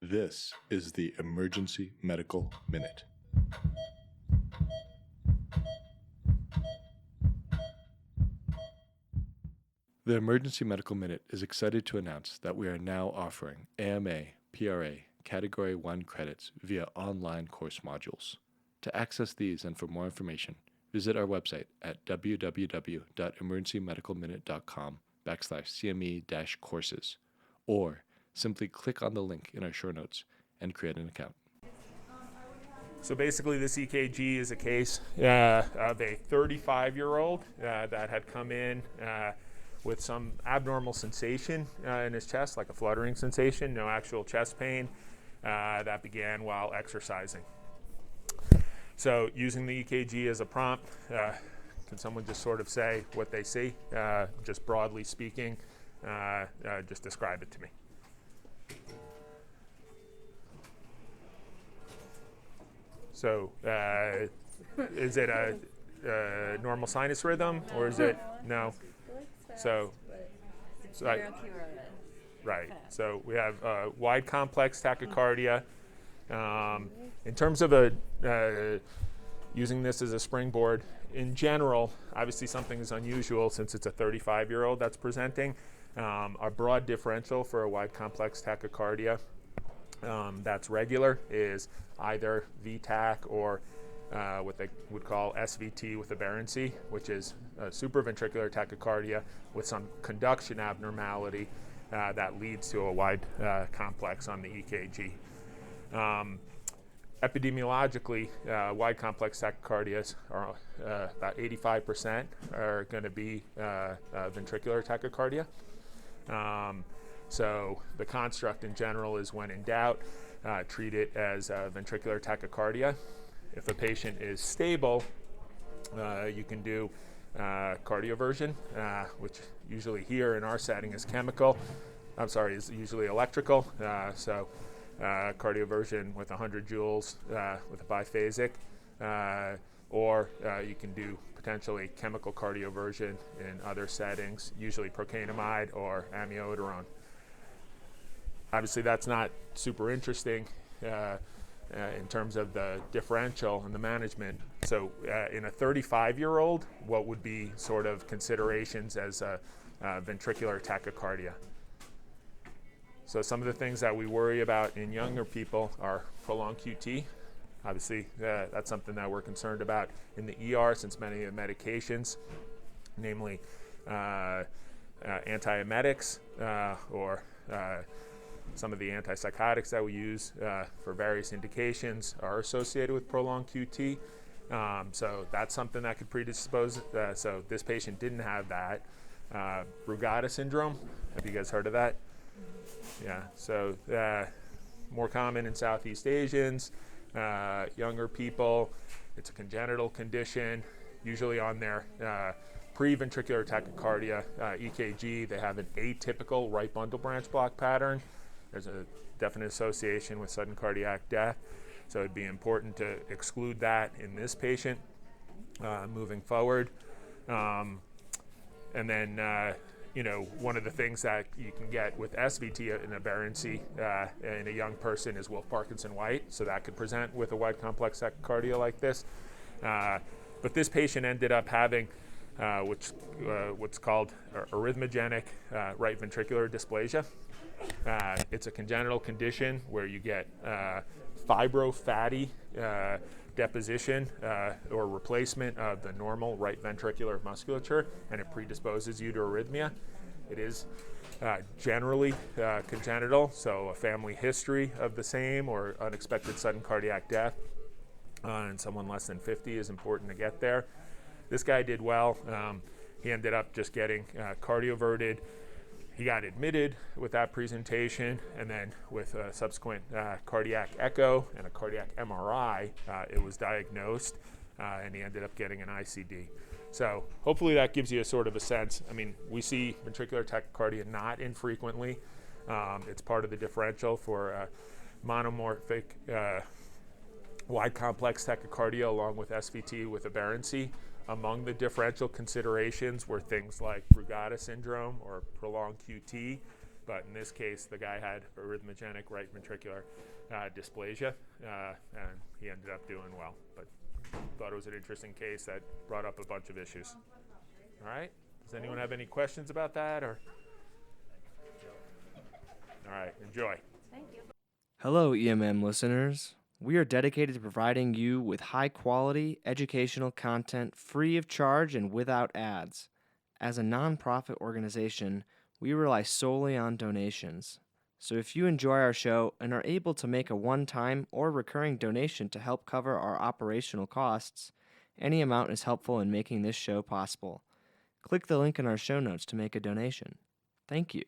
This is the Emergency Medical Minute. The Emergency Medical Minute is excited to announce that we are now offering AMA, PRA, Category 1 credits via online course modules. To access these and for more information, visit our website at www.emergencymedicalminute.com/CME-courses, or simply click on the link in our show notes and create an account. So basically this EKG is a case of a 35-year-old that had come in with some abnormal sensation in his chest, like a fluttering sensation, no actual chest pain, that began while exercising. So using the EKG as a prompt, can someone just sort of say what they see? Just broadly speaking, just describe it to me. So is it a normal sinus rhythm, or is it no? So right. So we have wide complex tachycardia. In terms of using this as a springboard, in general, obviously something is unusual since it's a 35-year-old that's presenting. Our broad differential for a wide complex tachycardia that's regular is either VTAC or what they would call SVT with aberrancy, which is a supraventricular tachycardia with some conduction abnormality that leads to a wide complex on the EKG. Epidemiologically, wide complex tachycardias are about 85% are going to be ventricular tachycardia. So the construct in general is, when in doubt, treat it as ventricular tachycardia. If a patient is stable, you can do cardioversion, which usually here in our setting is is usually electrical. So cardioversion with 100 joules with a biphasic, or you can do potentially chemical cardioversion in other settings, usually procainamide or amiodarone. Obviously that's not super interesting in terms of the differential and the management. So in a 35-year-old, what would be sort of considerations as a ventricular tachycardia? So some of the things that we worry about in younger people are prolonged QT. Obviously, that's something that we're concerned about in the ER, since many of the medications, namely antiemetics or some of the antipsychotics that we use for various indications, are associated with prolonged QT. So that's something that could predispose. So this patient didn't have that. Brugada syndrome, have you guys heard of that? Yeah, so more common in Southeast Asians, younger people. It's a congenital condition, usually on their pre-ventricular tachycardia EKG. They have an atypical right bundle branch block pattern. There's a definite association with sudden cardiac death, so it'd be important to exclude that in this patient moving forward. And then one of the things that you can get with SVT and aberrancy in a young person is Wolff-Parkinson White, so that could present with a wide complex tachycardia like this. But this patient ended up having what's called arrhythmogenic right ventricular dysplasia. It's a congenital condition where you get fibrofatty deposition or replacement of the normal right ventricular musculature, and it predisposes you to arrhythmia. It is generally congenital, so a family history of the same or unexpected sudden cardiac death in someone less than 50 is important to get there. This guy did well. He ended up just getting cardioverted. He got admitted with that presentation, and then with a subsequent cardiac echo and a cardiac MRI, it was diagnosed, and he ended up getting an ICD. So hopefully that gives you a sort of a sense. I mean, we see ventricular tachycardia not infrequently. It's part of the differential for monomorphic wide complex tachycardia along with SVT with aberrancy. Among the differential considerations were things like Brugada syndrome or prolonged QT, But in this case, the guy had arrhythmogenic right ventricular dysplasia, and he ended up doing well. But thought it was an interesting case that brought up a bunch of issues. All right. Does anyone have any questions about that? Or all right, enjoy. Thank you. Hello, EMM listeners. We are dedicated to providing you with high-quality educational content free of charge and without ads. As a nonprofit organization, we rely solely on donations. So if you enjoy our show and are able to make a one-time or recurring donation to help cover our operational costs, any amount is helpful in making this show possible. Click the link in our show notes to make a donation. Thank you.